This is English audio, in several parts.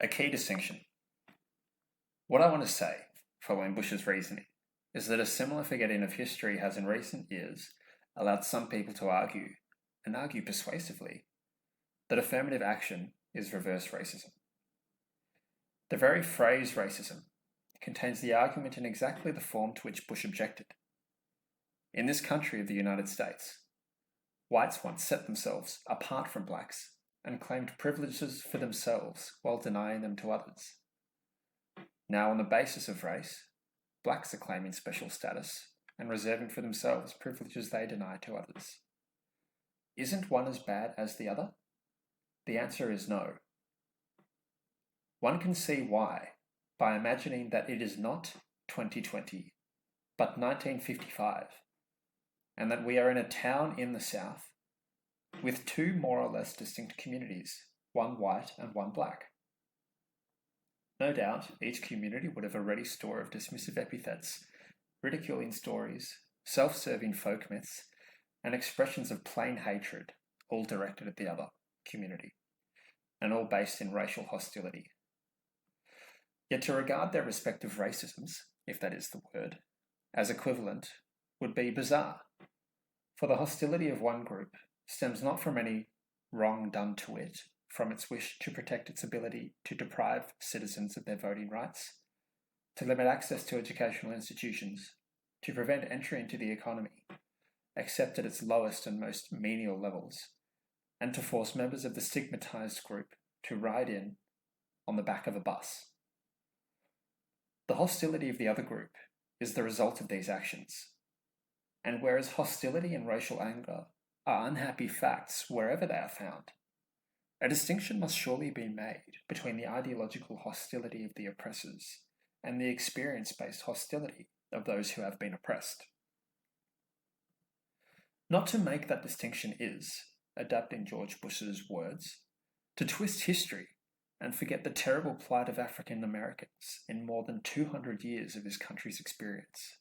A key distinction. What I want to say, following Bush's reasoning, is that a similar forgetting of history has in recent years allowed some people to argue, and argue persuasively, that affirmative action is reverse racism. The very phrase racism contains the argument in exactly the form to which Bush objected. In this country of the United States, whites once set themselves apart from blacks and claimed privileges for themselves while denying them to others. Now, on the basis of race, blacks are claiming special status and reserving for themselves privileges they deny to others. Isn't one as bad as the other? The answer is no. One can see why by imagining that it is not 2020, but 1955, and that we are in a town in the South with two more or less distinct communities, one white and one black. No doubt, each community would have a ready store of dismissive epithets, ridiculing stories, self-serving folk myths, and expressions of plain hatred, all directed at the other community, and all based in racial hostility. Yet to regard their respective racisms, if that is the word, as equivalent would be bizarre, for the hostility of one group stems not from any wrong done to it, from its wish to protect its ability to deprive citizens of their voting rights, to limit access to educational institutions, to prevent entry into the economy, except at its lowest and most menial levels, and to force members of the stigmatized group to ride in on the back of a bus. The hostility of the other group is the result of these actions. And whereas hostility and racial anger are unhappy facts wherever they are found, a distinction must surely be made between the ideological hostility of the oppressors and the experience-based hostility of those who have been oppressed. Not to make that distinction is, adapting George Bush's words, to twist history and forget the terrible plight of African Americans in more than 200 years of his country's experience.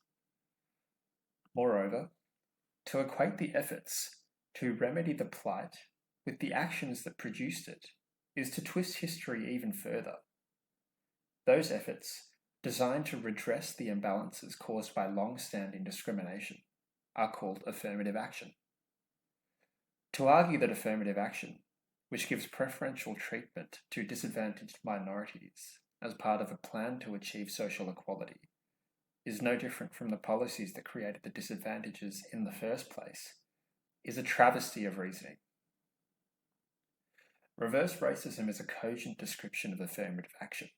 Moreover, to equate the efforts to remedy the plight with the actions that produced it is to twist history even further. Those efforts, designed to redress the imbalances caused by long-standing discrimination, are called affirmative action. To argue that affirmative action, which gives preferential treatment to disadvantaged minorities as part of a plan to achieve social equality, is no different from the policies that created the disadvantages in the first place, is a travesty of reasoning. Reverse racism is a cogent description of affirmative action,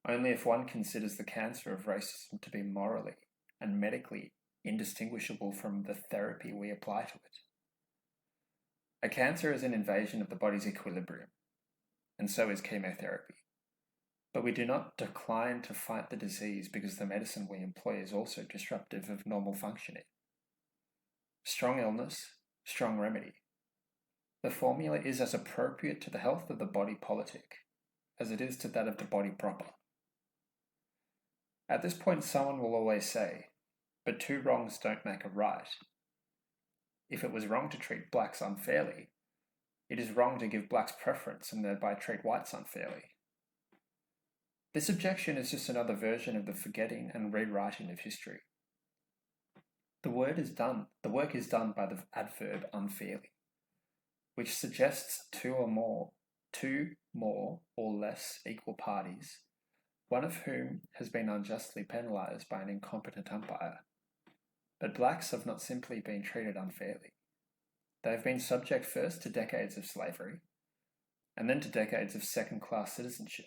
only if one considers the cancer of racism to be morally and medically indistinguishable from the therapy we apply to it. A cancer is an invasion of the body's equilibrium, and so is chemotherapy. But we do not decline to fight the disease because the medicine we employ is also disruptive of normal functioning. Strong illness, strong remedy. The formula is as appropriate to the health of the body politic as it is to that of the body proper. At this point, someone will always say, but two wrongs don't make a right. If it was wrong to treat blacks unfairly, it is wrong to give blacks preference and thereby treat whites unfairly. This objection is just another version of the forgetting and rewriting of history. The work is done by the adverb unfairly, which suggests two more or less equal parties, one of whom has been unjustly penalised by an incompetent umpire. But blacks have not simply been treated unfairly. They have been subject first to decades of slavery, and then to decades of second-class citizenship,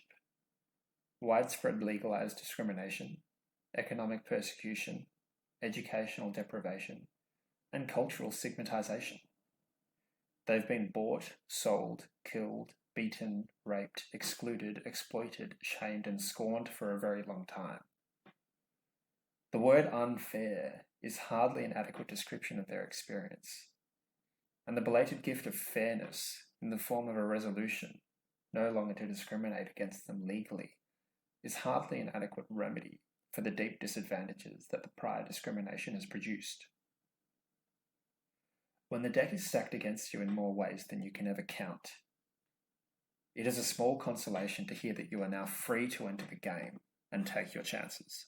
widespread legalised discrimination, economic persecution, educational deprivation, and cultural stigmatisation. They've been bought, sold, killed, beaten, raped, excluded, exploited, shamed, and scorned for a very long time. The word unfair is hardly an adequate description of their experience, and the belated gift of fairness in the form of a resolution no longer to discriminate against them legally is hardly an adequate remedy for the deep disadvantages that the prior discrimination has produced. When the deck is stacked against you in more ways than you can ever count, It is a small consolation to hear that you are now free to enter the game and take your chances.